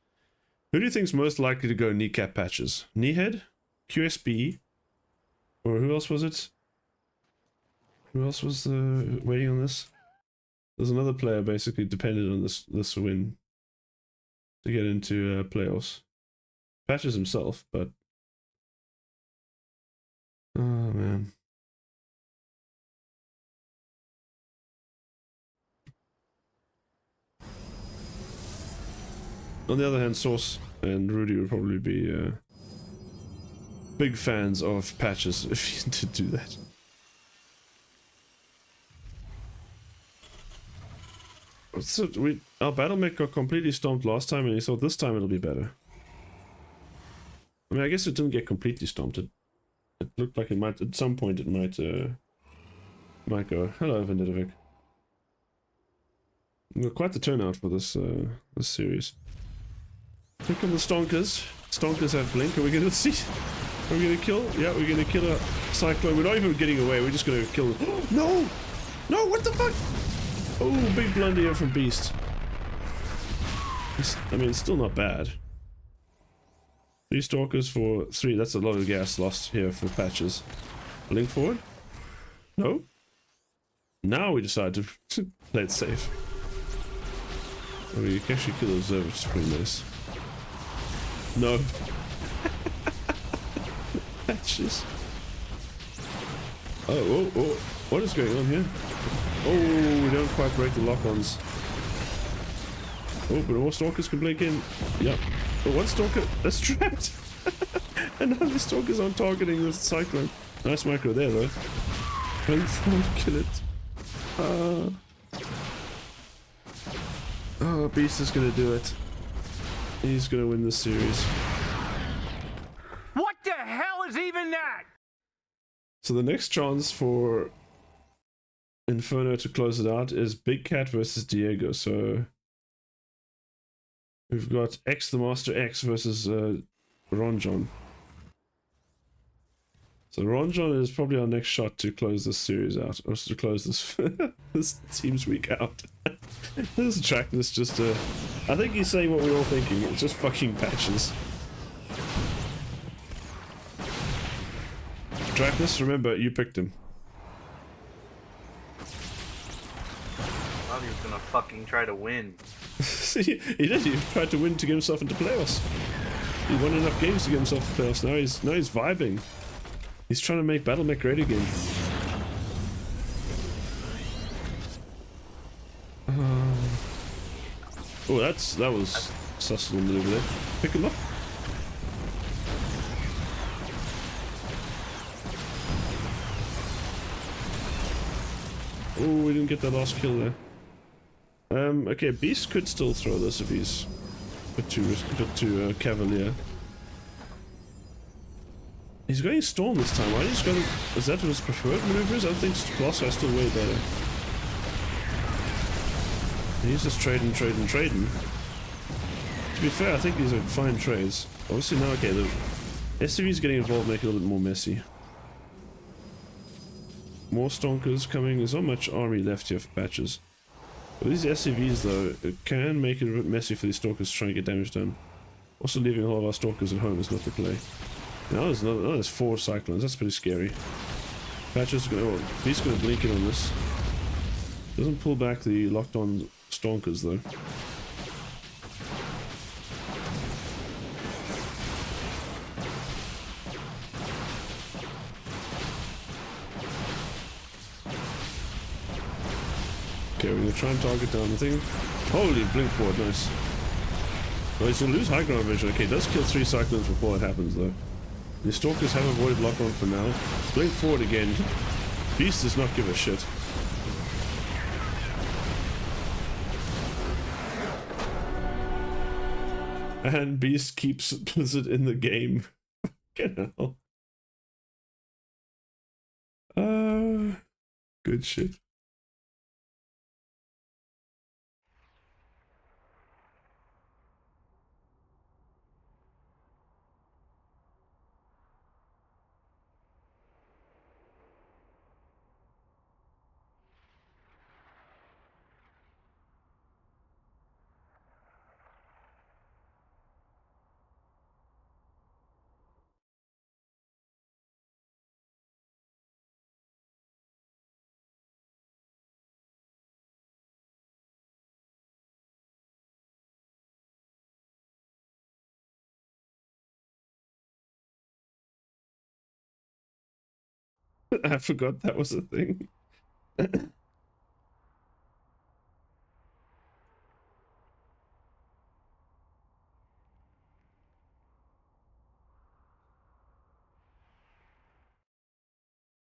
A: Who do you think's most likely to go kneecap Patches? Kneehead? QSB? Or who else was it? Who else was waiting on this? There's another player basically dependent on this win to get into playoffs. Patches himself, but oh man. On the other hand, Source and Rudy would probably be big fans of Patches if he did do that. So our battle mech got completely stomped last time, and he thought this time it'll be better. I mean, I guess it didn't get completely stomped. It looked like it might at some point. It might go. Hello, Vendidovic. We got quite the turnout for this this series. Here come the Stonkers. Stonkers have blink. Are we gonna see? Are we gonna kill? Yeah, we're gonna kill a cyclone. We're not even getting away. We're just gonna kill it. No! No! What the fuck? Oh, big blunder here from Beast. I mean, it's still not bad. 3 Stalkers for 3. That's a lot of gas lost here for Patches. Blink forward? No? Now we decide to play it safe. I mean, you can actually kill the observer, which is pretty nice. No. Patches. Oh, what is going on here? Oh, we don't quite break the lock-ons. Oh, but more Stalkers can blink in. Yep. But one Stalker that's trapped. And now the Stalkers aren't targeting the Cyclone. Nice micro there, though. Blink forward, kill it. Oh, Beast is gonna do it. He's gonna win this series.
F: What the hell is even that?
A: So the next chance for Inferno to close it out is Big Cat versus Diego. So we've got X the Master X versus Ronjon. So Ronjon is probably our next shot to close this series out, or to close this this team's week out. This Trackness just I think he's saying what we're all thinking. It's just fucking Patches. Trackness, remember you picked him.
H: Thought he was gonna fucking try to win.
A: He did. He tried to win to get himself into playoffs. He won enough games to get himself to playoffs. Now he's vibing. He's trying to make Battle Mech great again. Oh, that was sus little maneuver there. Pick him up. Oh, we didn't get that last kill there. Okay, Beast could still throw this if he's a bit too cavalier. He's going Storm this time. Why just going? Is that his preferred maneuvers? I think Colossus is still way better. He's just trading. To be fair, I think these are fine trades. Obviously now, okay, the SCVs getting involved make it a little bit more messy. More Stonkers coming. There's not much army left here for patches. But these SCVs though, it can make it a bit messy for these Stalkers to try and get damage done. Also leaving a lot of our Stalkers at home is not the play. Now there's 4 Cyclones, that's pretty scary. Patches are gonna, Beast's gonna blink in on this. Doesn't pull back the locked on Stonkers though. Okay, we're gonna try and target down the thing. Holy, blink forward, nice. Oh, he's gonna lose high ground vision. Okay, does kill 3 Cyclones before it happens though. The Stalkers have avoided lock-on for now. Blink forward again. Beast does not give a shit. And Beast keeps Blizzard in the game. Get hell. Good shit. I forgot that was a thing.